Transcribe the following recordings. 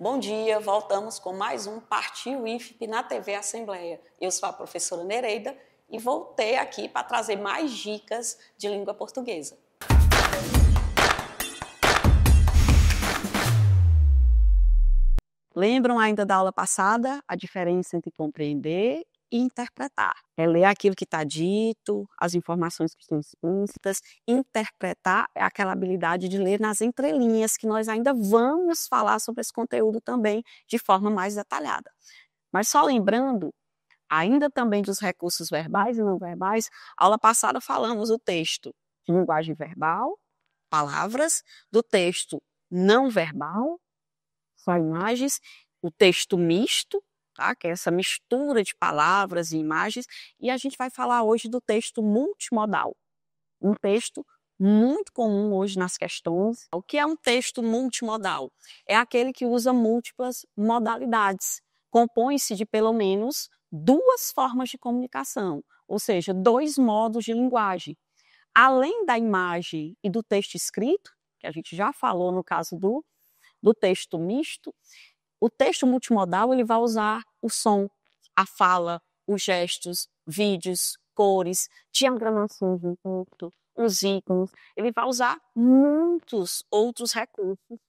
Bom dia, voltamos com mais um Partiu IFP na TV Assembleia. Eu sou a professora Nereida e voltei aqui para trazer mais dicas de língua portuguesa. Lembram ainda da aula passada a diferença entre compreender e interpretar? É ler aquilo que está dito, as informações que estão explícitas. Interpretar é aquela habilidade de ler nas entrelinhas, que nós ainda vamos falar sobre esse conteúdo também de forma mais detalhada. Mas só lembrando, ainda também dos recursos verbais e não verbais, aula passada falamos do texto de linguagem verbal, palavras, do texto não verbal, só imagens, o texto misto, tá? Que é essa mistura de palavras e imagens, e a gente vai falar hoje do texto multimodal, um texto muito comum hoje nas questões. O que é um texto multimodal? É aquele que usa múltiplas modalidades, compõe-se de pelo menos duas formas de comunicação, ou seja, dois modos de linguagem. Além da imagem e do texto escrito, que a gente já falou no caso do texto misto, o texto multimodal ele vai usar o som, a fala, os gestos, vídeos, cores, diagramações de texto, os ícones. Ele vai usar muitos outros recursos.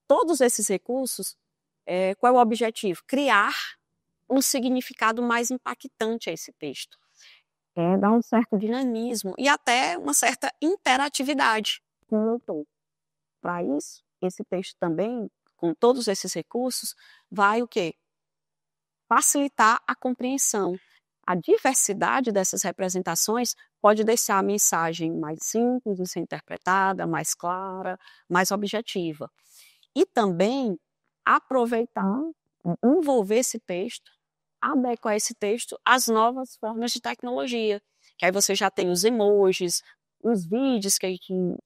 Todos esses recursos, qual é o objetivo? Criar um significado mais impactante a esse texto. Dar um certo dinamismo e até uma certa interatividade com o leitor. Para isso, esse texto também, com todos esses recursos, vai o quê? Facilitar a compreensão. A diversidade dessas representações pode deixar a mensagem mais simples de ser interpretada, mais clara, mais objetiva. E também aproveitar, envolver esse texto, adequar esse texto às novas formas de tecnologia. Que aí você já tem os emojis, os vídeos que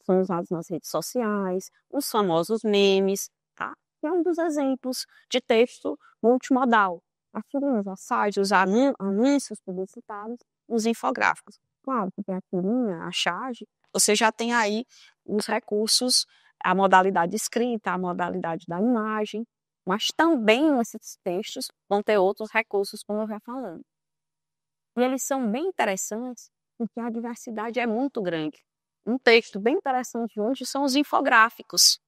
são usados nas redes sociais, os famosos memes, tá? Que é um dos exemplos de texto multimodal. As tirinhas, as sites, os anúncios publicitários, os infográficos. Claro que tem a tirinha, a charge, você já tem aí os recursos, a modalidade escrita, a modalidade da imagem, mas também esses textos vão ter outros recursos, como eu já falando. E eles são bem interessantes, porque a diversidade é muito grande. Um texto bem interessante hoje são os infográficos.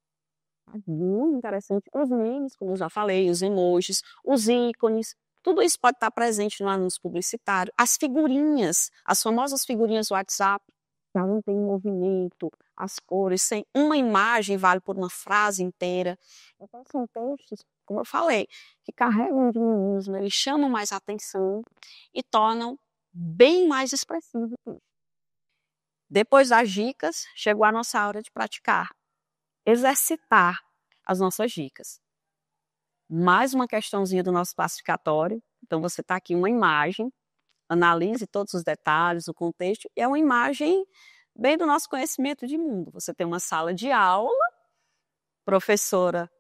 Muito interessante. Os memes, como eu já falei, os emojis, os ícones, tudo isso pode estar presente no anúncio publicitário. As figurinhas, as famosas figurinhas WhatsApp, que não tem movimento, as cores, sem uma imagem vale por uma frase inteira. Então são textos, como eu falei, que carregam um dinamismo, eles chamam mais atenção e tornam bem mais expressivo. Depois das dicas, chegou a nossa hora de praticar, exercitar as nossas dicas. Mais uma questãozinha do nosso classificatório. Então você está aqui uma imagem, analise todos os detalhes, o contexto, e é uma imagem bem do nosso conhecimento de mundo. Você tem uma sala de aula, professora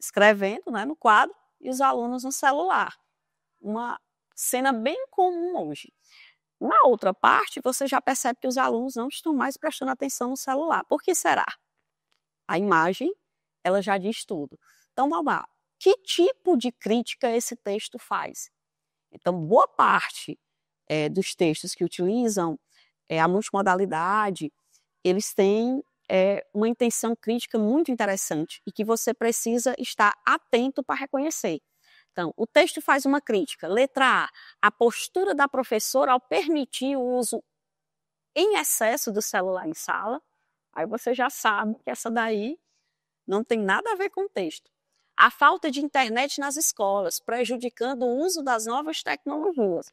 escrevendo, né, no quadro, e os alunos no celular. Uma cena bem comum hoje. Na outra parte, você já percebe que os alunos não estão mais prestando atenção no celular. Por que será? A imagem, ela já diz tudo. Então, vamos lá. Que tipo de crítica esse texto faz? Então, boa parte dos textos que utilizam a multimodalidade, eles têm uma intenção crítica muito interessante e que você precisa estar atento para reconhecer. Então, o texto faz uma crítica. Letra A, a postura da professora ao permitir o uso em excesso do celular em sala. Aí você já sabe que essa daí não tem nada a ver com o texto. A falta de internet nas escolas, prejudicando o uso das novas tecnologias.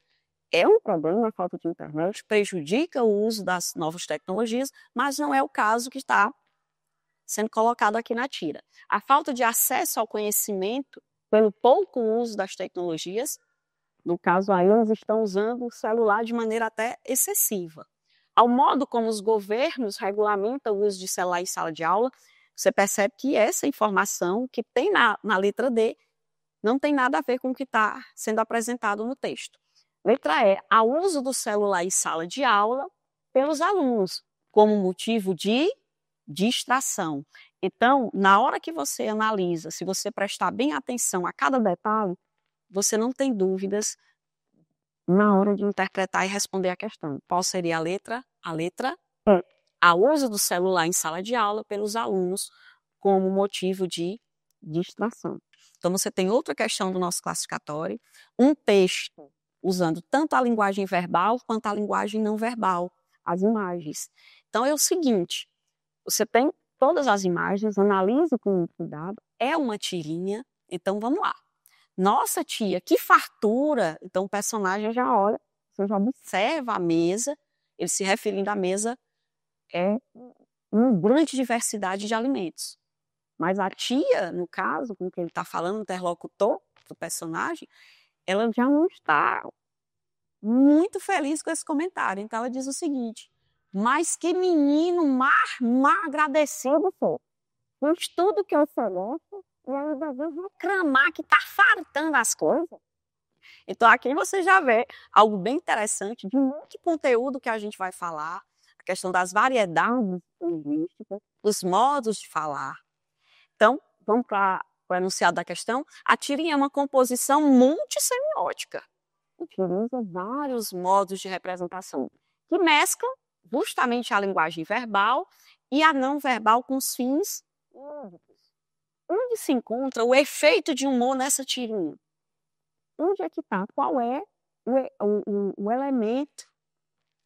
É um problema a falta de internet, prejudica o uso das novas tecnologias, mas não é o caso que está sendo colocado aqui na tira. A falta de acesso ao conhecimento pelo pouco uso das tecnologias, no caso aí eles estão usando o celular de maneira até excessiva. Ao modo como os governos regulamentam o uso de celular em sala de aula, você percebe que essa informação que tem na letra D não tem nada a ver com o que está sendo apresentado no texto. Letra E, ao uso do celular em sala de aula pelos alunos, como motivo de distração. Então, na hora que você analisa, se você prestar bem atenção a cada detalhe, você não tem dúvidas na hora de interpretar e responder a questão. Qual seria a letra? A letra E. A uso do celular em sala de aula pelos alunos como motivo de distração. Então, você tem outra questão do nosso classificatório, um texto usando tanto a linguagem verbal quanto a linguagem não verbal, as imagens. Então, é o seguinte, você tem todas as imagens, analise com cuidado, é uma tirinha, então vamos lá. Nossa, tia, que fartura! Então o personagem já olha, você já observa a mesa, ele se referindo à mesa, é uma grande diversidade de alimentos. Mas a tia, no caso, com quem ele está falando, o interlocutor do personagem, ela já não está muito feliz com esse comentário. Então ela diz o seguinte, mas que menino mar agradecido, pô. Fiz tudo que eu só gosto e ainda vou reclamar que tá fartando as coisas. Então aqui você já vê algo bem interessante de muito conteúdo que a gente vai falar, a questão das variedades linguísticas, os modos de falar. Então, vamos para o enunciado da questão. A tirinha é uma composição multissemiótica. Utiliza vários modos de representação que mesclam justamente a linguagem verbal e a não verbal com os fins lúdicos. Onde se encontra o efeito de humor nessa tirinha? Onde é que está? Qual é o elemento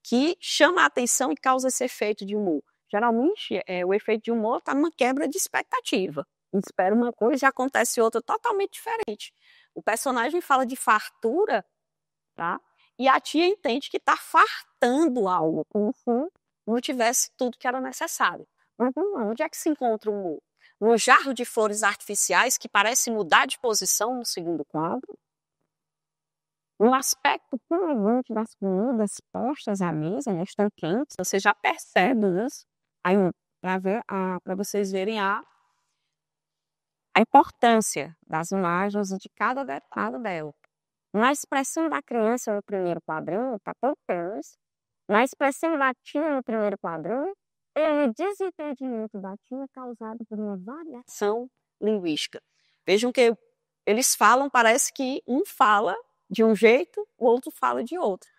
que chama a atenção e causa esse efeito de humor? Geralmente, o efeito de humor está numa quebra de expectativa. Espera uma coisa e acontece outra totalmente diferente. O personagem fala de fartura, tá? E a tia entende que está fartando algo, como se não tivesse tudo que era necessário. Mas onde é que se encontra o humor? No jarro de flores artificiais que parece mudar de posição no segundo quadro? No aspecto pungente das comidas postas à mesa, né, estão quentes, você já percebe isso. Aí, para vocês verem a importância das imagens de cada detalhe dela. Na expressão da criança no primeiro quadrão, está tocando. Na expressão da tia no primeiro quadrão, é o desentendimento da tia causado por uma variação linguística. Vejam que eles falam, parece que um fala de um jeito, o outro fala de outro.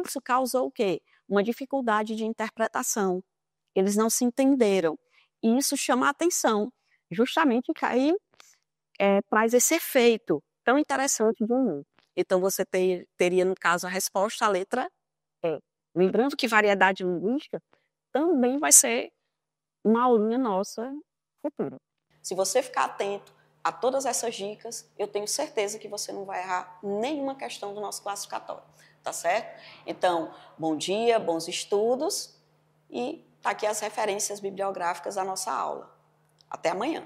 Isso causou o quê? Uma dificuldade de interpretação. Eles não se entenderam. E isso chama a atenção. Justamente aí traz esse efeito tão interessante de um. Então você teria, no caso, a resposta, a letra E. Lembrando que variedade linguística também vai ser uma aulinha nossa futura. Se você ficar atento a todas essas dicas, eu tenho certeza que você não vai errar nenhuma questão do nosso classificatório, tá certo? Então, bom dia, bons estudos e tá aqui as referências bibliográficas da nossa aula. Até amanhã.